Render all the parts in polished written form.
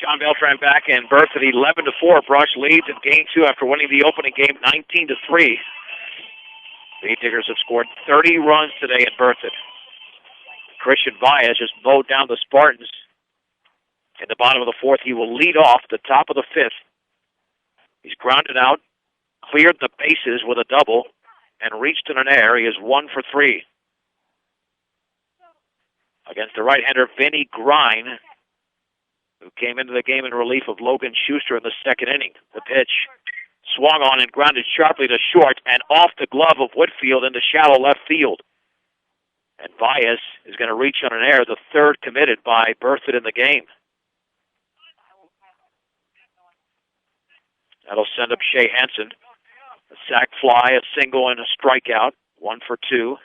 John Beltran back in Berthoud, 11-4. Brush leads in game 2 after winning the opening game 19-3. The Diggers have scored 30 runs today in Berthoud. Christian Baez just mowed down the Spartans. In the bottom of the 4th, he will lead off the top of the 5th. He's grounded out, cleared the bases with a double, and reached in an air. He is 1 for 3. Against the right-hander, Vinny Grine, who came into the game in relief of Logan Schuster in the 2nd inning. The pitch swung on and grounded sharply to short and off the glove of Whitfield into shallow left field. And Baez is going to reach on an air, the 3rd committed by Berthoud in the game. That'll send up Shea Hansen. A sac fly, a single, and a strikeout. 1 for 2.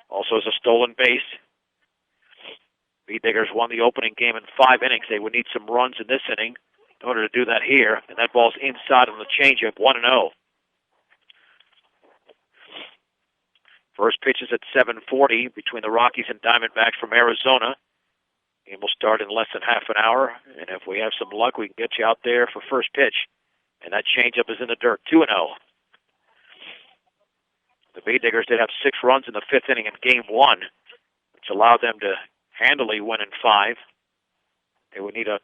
Also has a stolen base. The Diggers won the opening game in 5 innings. They would need some runs in this inning in order to do that here. And that ball's inside on the changeup, 1-0. First pitch is at 7:40 between the Rockies and Diamondbacks from Arizona. Game will start in less than half an hour. And if we have some luck, we can get you out there for first pitch. And that changeup is in the dirt, 2-0. The Bay Diggers did have 6 runs in the 5th inning in Game 1, which allowed them to handily win in 5. They would need a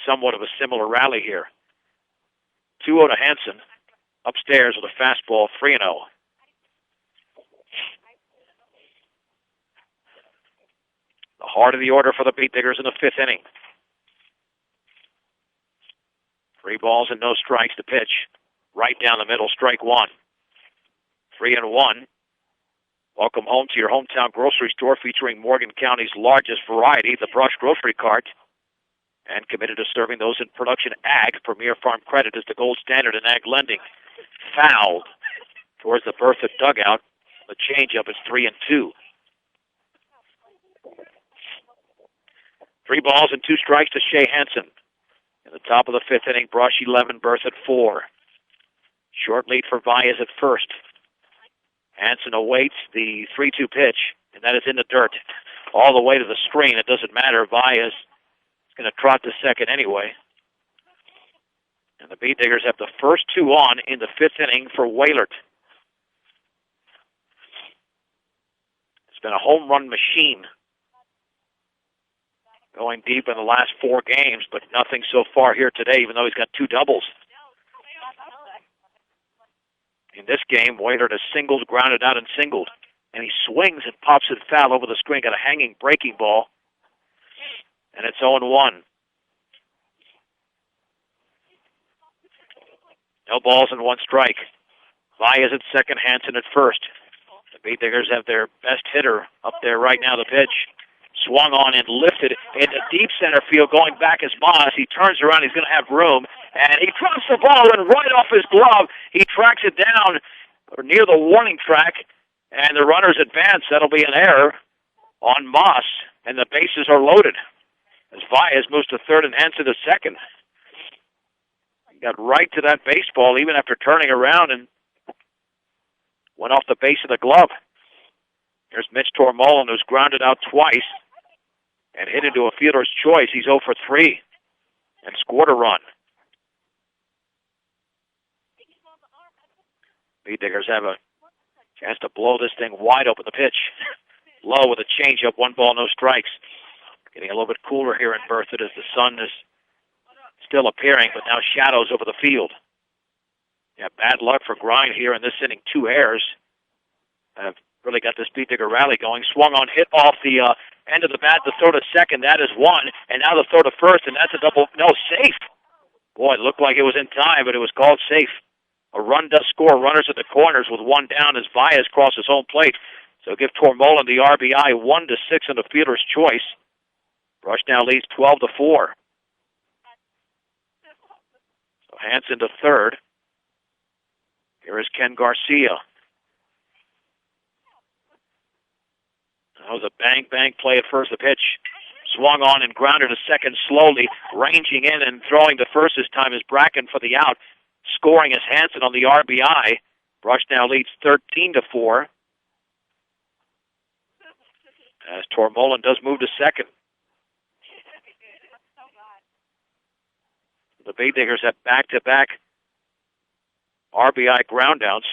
somewhat of a similar rally here. 2-0 to Hansen. Upstairs with a fastball, 3-0. The heart of the order for the Beat Diggers in the 5th inning. 3 balls and no strikes to pitch. Right down the middle, strike 1. 3-1. Welcome home to your hometown grocery store featuring Morgan County's largest variety, the Brush Grocery Cart. And committed to serving those in production ag, Premier Farm Credit is the gold standard in ag lending. Fouled towards the Berthoud dugout. The changeup is 3-2. 3 balls and 2 strikes to Shea Hansen. In the top of the 5th inning, Brush 11, Berthoud 4. Short lead for Baez at first. Hansen awaits the 3-2 pitch, and that is in the dirt. All the way to the screen. It doesn't matter. Baez is going to trot to second anyway. And the Beat Diggers have the first 2 on in the 5th inning for Waylert. It's been a home run machine going deep in the last 4 games, but nothing so far here today, even though he's got 2 doubles. In this game, Waylert has singled, grounded out, and singled. And he swings and pops it foul over the screen. Got a hanging breaking ball. And it's 0-1. No balls and 1 strike. Baez at second, Hansen at first. The Beat Diggers have their best hitter up there right now, the pitch. Swung on and lifted into deep center field, going back as Moss. He turns around, he's going to have room, and he drops the ball and right off his glove. He tracks it down or near the warning track, and the runners advance. That'll be an error on Moss, and the bases are loaded as Baez moves to third and Hansen to second. He got right to that baseball even after turning around and went off the base of the glove. Here's Mitch Tormolin, who's grounded out twice and hit into a fielder's choice. He's 0 for 3 and scored a run. Beat Diggers have a chance to blow this thing wide open. The pitch low with a changeup, 1 ball, no strikes. Getting a little bit cooler here in Berthoud as the sun is still appearing, but now shadows over the field. Yeah, bad luck for Grind here in this inning. 2 errors have really got this Beat Digger rally going. Swung on, hit off the end of the bat, the throw to second. That is 1. And now the throw to first, and that's a double. No, safe. Boy, it looked like it was in time, but it was called safe. A run does score. Runners at the corners with 1 down as Baez crosses home plate. So give Tormolin the RBI, 1-6 on the fielder's choice. Brush now leads 12-4. So Hansen to third. Here is Ken Garcia. That was a bang play at first. The pitch swung on and grounded to second slowly, ranging in and throwing to first this time is Bracken for the out. Scoring is Hansen on the RBI. Brush now leads 13-4. As Tormolin does move to second. The Bay Diggers have back-to-back RBI groundouts.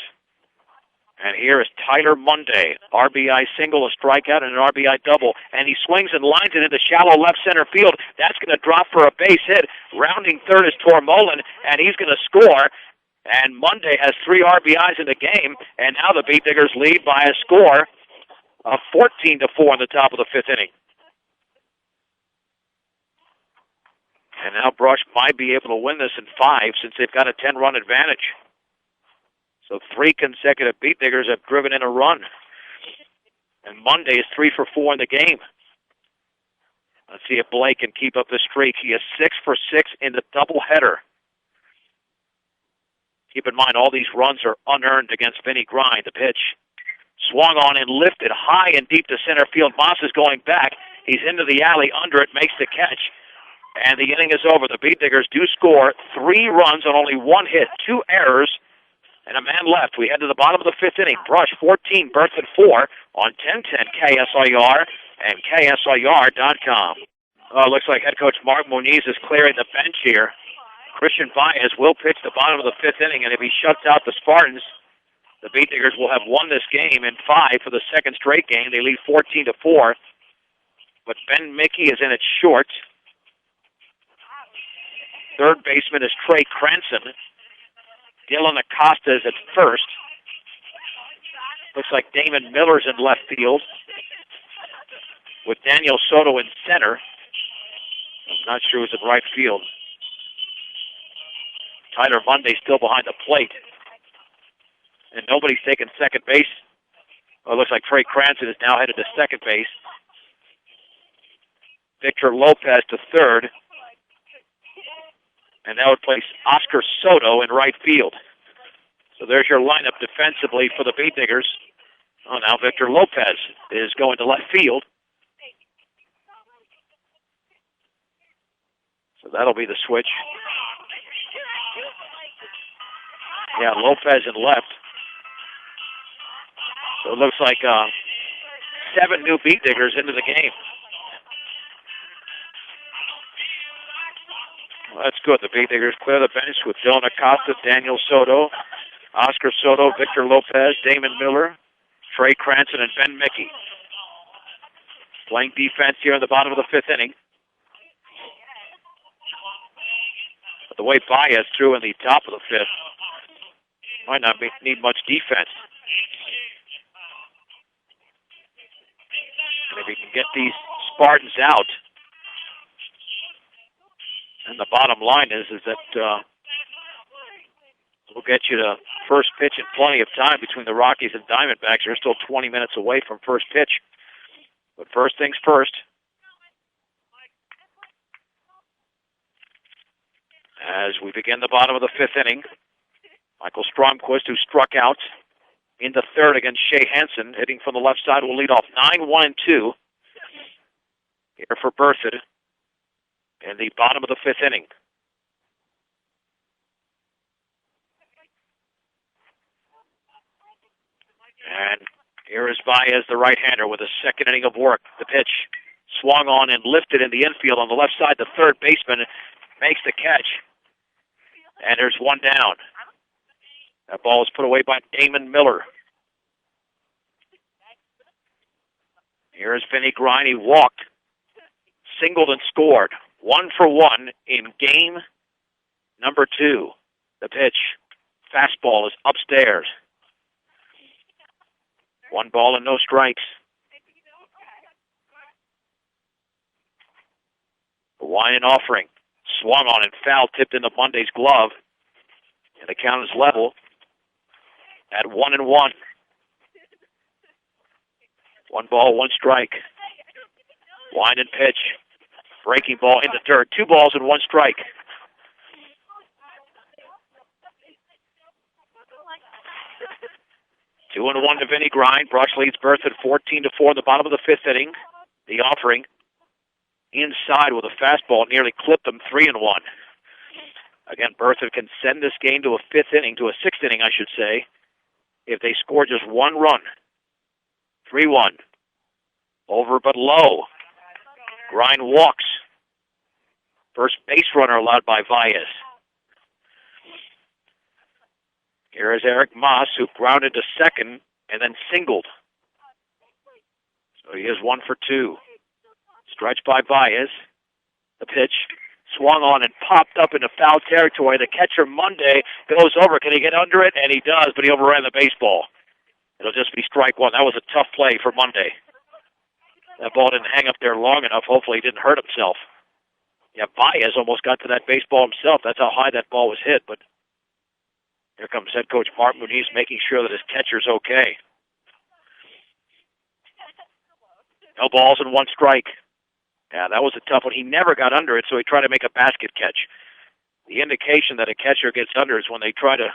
And here is Tyler Monday. RBI single, a strikeout, and an RBI double. And he swings and lines it into shallow left center field. That's going to drop for a base hit. Rounding third is Tormolin, and he's going to score. And Monday has 3 RBIs in the game. And now the Bay Diggers lead by a score of 14-4 in the top of the 5th inning. And now Brush might be able to win this in 5 since they've got a 10-run advantage. So 3 consecutive Beat Diggers have driven in a run. And Monday is 3 for 4 in the game. Let's see if Blake can keep up the streak. He is 6 for 6 in the doubleheader. Keep in mind, all these runs are unearned against Vinny Grind. The pitch swung on and lifted high and deep to center field. Moss is going back. He's into the alley under it, makes the catch. And the inning is over. The Beat Diggers do score 3 runs on only 1 hit, 2 errors, and a man left. We head to the bottom of the 5th inning. Brush 14, Berthoud 4 on 1010 KSIR and KSIR.com. Looks like head coach Mark Moniz is clearing the bench here. Christian Baez will pitch the bottom of the 5th inning, and if he shuts out the Spartans, the Beat Diggers will have won this game in 5 for the second straight game. They lead 14-4. But Ben Mickey is in it short. Third baseman is Trey Cranston. Dylan Acosta is at first. Looks like Damon Miller's in left field with Daniel Soto in center. I'm not sure who's in right field. Tyler Monday still behind the plate. And nobody's taking second base. It looks like Trey Cranston is now headed to second base. Victor Lopez to third. And that would place Oscar Soto in right field. So there's your lineup defensively for the Beat Diggers. Oh, now Victor Lopez is going to left field. So that'll be the switch. Yeah, Lopez in left. So it looks like 7 new Beat Diggers into the game. Well, that's good. The Beat Diggers clear the bench with Dylan Acosta, Daniel Soto, Oscar Soto, Victor Lopez, Damon Miller, Trey Cranston, and Ben Mickey. Playing defense here in the bottom of the 5th inning. But the way Baez threw in the top of the 5th, might not need much defense. And if he can get these Spartans out, and the bottom line is that we'll get you to first pitch in plenty of time between the Rockies and Diamondbacks. They're still 20 minutes away from first pitch. But first things first. As we begin the bottom of the 5th inning, Michael Stromquist, who struck out in the 3rd against Shea Hansen, hitting from the left side, will lead off 9-1-2 here for Berthoud in the bottom of the 5th inning. And here is Baez, the right-hander, with a second inning of work. The pitch swung on and lifted in the infield on the left side. The third baseman makes the catch. And there's one down. That ball is put away by Damon Miller. Here is Vinny Grind. He walked, singled, and scored. 1 for 1 in game number 2. The pitch, fastball, is upstairs. 1 ball and no strikes. The Hawaiian offering. Swung on and foul, tipped into Monday's glove. And the count is level at 1-1. 1 ball, 1 strike. Wind and pitch. Breaking ball in the dirt. 2 balls and 1 strike. Two and 1 to Vinny Grind. Brush leads Berthoud 14-4 in the bottom of the 5th inning. The offering inside with a fastball nearly clipped them 3-1. Again, Berthoud can send this game to a 5th inning, to a 6th inning, I should say, if they score just 1 run. 3-1. Over but low. Grind walks. First base runner allowed by Baez. Here is Eric Moss, who grounded to second and then singled. So he is 1 for 2. Stretch by Baez. The pitch swung on and popped up into foul territory. The catcher, Monday, goes over. Can he get under it? And he does, but he overran the baseball. It'll just be strike one. That was a tough play for Monday. That ball didn't hang up there long enough. Hopefully he didn't hurt himself. Yeah, Baez almost got to that baseball himself. That's how high that ball was hit. But here comes head coach Mark Muniz making sure that his catcher's okay. No balls and 1 strike. Yeah, that was a tough one. He never got under it, so he tried to make a basket catch. The indication that a catcher gets under is when they try to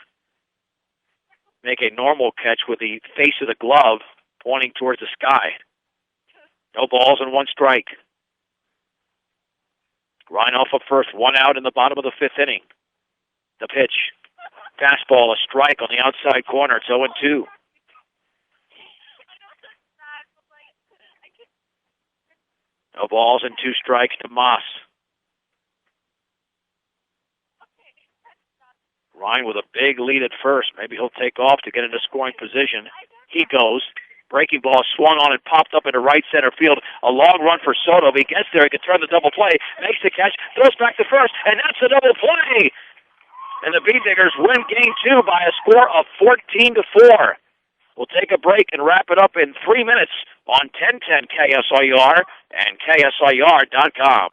make a normal catch with the face of the glove pointing towards the sky. No balls and 1 strike. Reinhoff up first, 1 out in the bottom of the 5th inning. The pitch. Fastball, a strike on the outside corner. It's 0-2. No balls and 2 strikes to Moss. Ryan with a big lead at first. Maybe he'll take off to get into scoring position. He goes. Breaking ball swung on and popped up into right center field. A long run for Soto. If he gets there, he can turn the double play. Makes the catch. Throws back to first. And that's a double play. And the Beatniggers win game 2 by a score of 14-4. We'll take a break and wrap it up in 3 minutes on 1010 KSIR and KSIR.com.